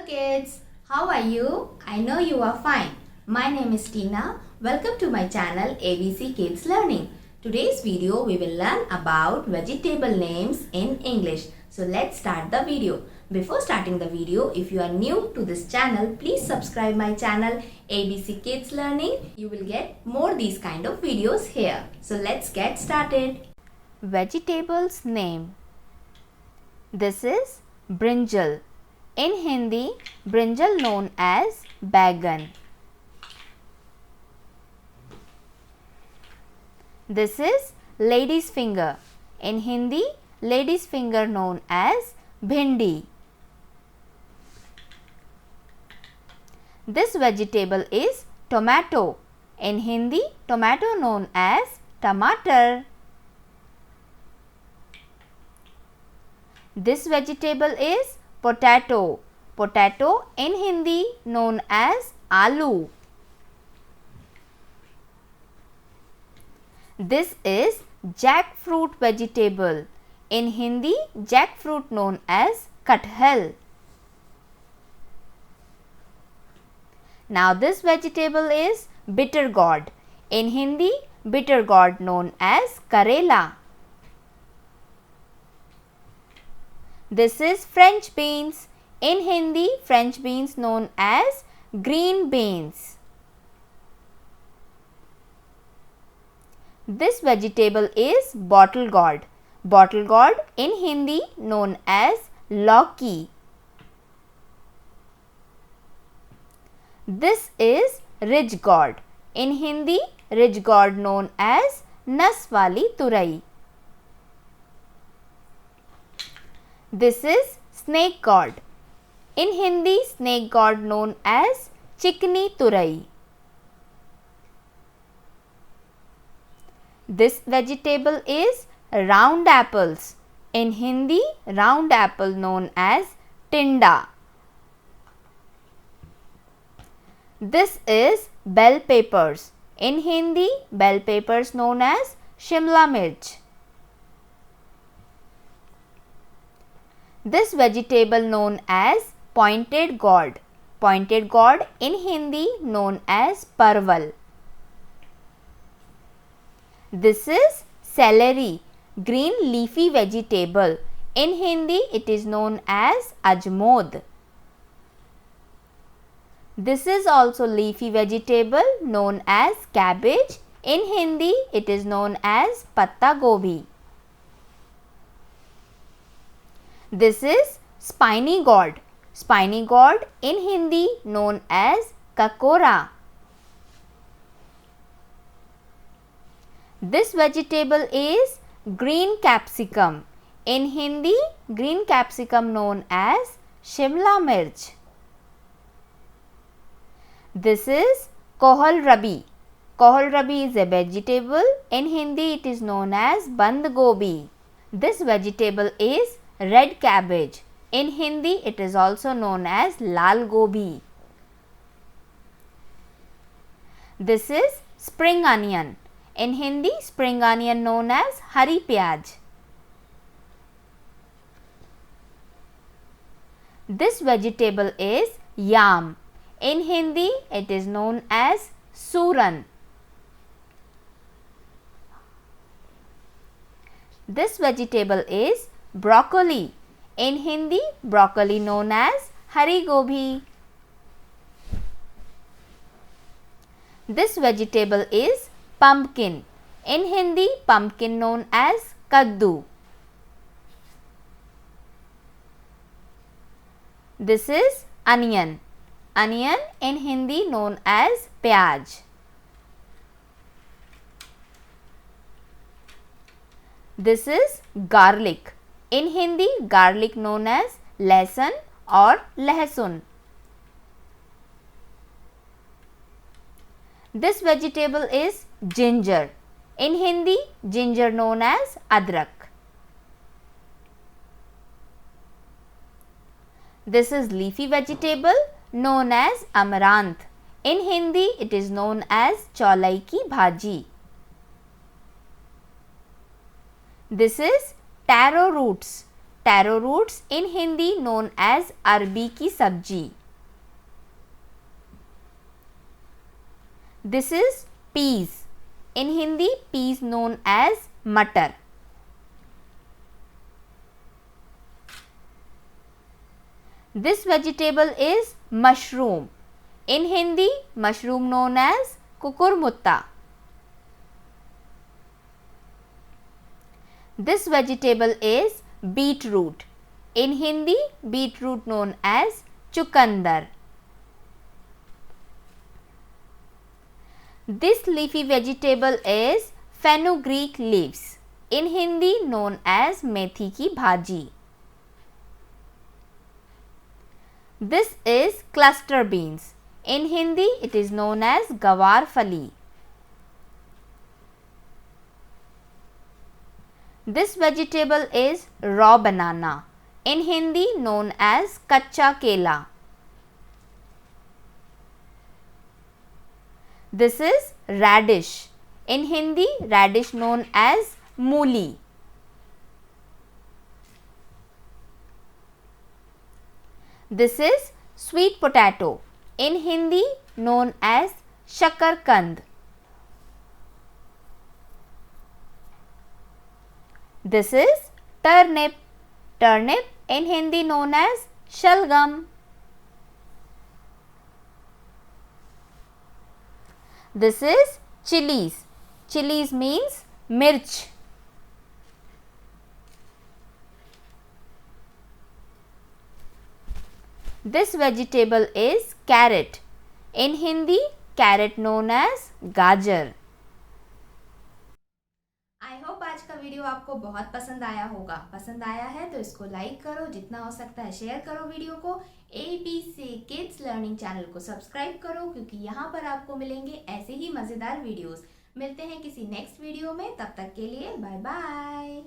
kids, how are you? I know you are fine. My name is Tina. Welcome to my channel ABC Kids Learning. Today's video we will learn about vegetable names in English. So let's start the video. Before starting the video, if you are new to this channel, please subscribe my channel ABC Kids Learning. You will get more these kind of videos here. So let's get started. Vegetables name. This is BRINJAL. In Hindi, brinjal known as बैगन. This is lady's finger. In Hindi, lady's finger known as bhindi. This vegetable is tomato. In Hindi, tomato known as टमाटर. This vegetable is potato. Potato in Hindi known as aloo. This is jackfruit vegetable. In Hindi, jackfruit known as kathal. Now this vegetable is bitter gourd. In Hindi, bitter gourd known as karela. This is French beans. In Hindi, French beans known as green beans. This vegetable is bottle gourd. Bottle gourd in Hindi known as lauki. This is ridge gourd. In Hindi, ridge gourd known as nas wali turai. This is snake gourd. In Hindi, snake gourd known as chikni turai. This vegetable is round apples. In Hindi, round apple known as tinda. This is bell peppers. In Hindi, bell peppers known as Shimla mirch. This vegetable known as pointed gourd. Pointed gourd in Hindi known as parval. This is celery, green leafy vegetable. In Hindi it is known as ajmod. This is also leafy vegetable known as cabbage. In Hindi it is known as patta gobi. This is spiny gourd. Spiny gourd in Hindi known as kakora. This vegetable is green capsicum. In Hindi, green capsicum known as Shimla mirch. This is KOHLRABI. KOHLRABI is a vegetable. In Hindi, it is known as band gobi. This vegetable is red cabbage. In Hindi, it is also known as lal gobi. This is spring onion. In Hindi, spring onion known as hari pyaj. This vegetable is yam. In Hindi, it is known as suran. This vegetable is broccoli. In Hindi, broccoli known as hari gobi. This vegetable is pumpkin. In Hindi, pumpkin known as kaddu. This is onion. Onion in Hindi known as pyaj. This is garlic. In Hindi, garlic known as lehsun or lehsun. This vegetable is ginger. In Hindi, ginger known as adrak. This is leafy vegetable known as amaranth. In Hindi, it is known as chaulai ki bhaji. This is taro roots. Taro roots in Hindi known as arbi की सब्जी. This is peas. In Hindi, peas known as matar. This vegetable is mushroom. In Hindi, mushroom known as kukurmutta. This vegetable is beetroot. In Hindi, beetroot known as chukandar. This leafy vegetable is fenugreek leaves. In Hindi known as methi ki bhaji. This is cluster beans. In Hindi it is known as gawar fali. This vegetable is raw banana. In Hindi known as kacha kela. This is radish. In Hindi, radish known as mooli. This is sweet potato. In Hindi, known as shakarkand. This is turnip. Turnip in Hindi known as shalgam. This is chilies. Chilies means mirch. This vegetable is carrot. In Hindi, carrot known as gajar. I hope आज का video आपको बहुत पसंद आया होगा. पसंद आया है तो इसको लाइक करो, जितना हो सकता है शेयर करो वीडियो को. ABC किड्स लर्निंग चैनल को सब्सक्राइब करो, क्योंकि यहाँ पर आपको मिलेंगे ऐसे ही मज़ेदार वीडियोस. मिलते हैं किसी नेक्स्ट वीडियो में, तब तक के लिए बाय बाय.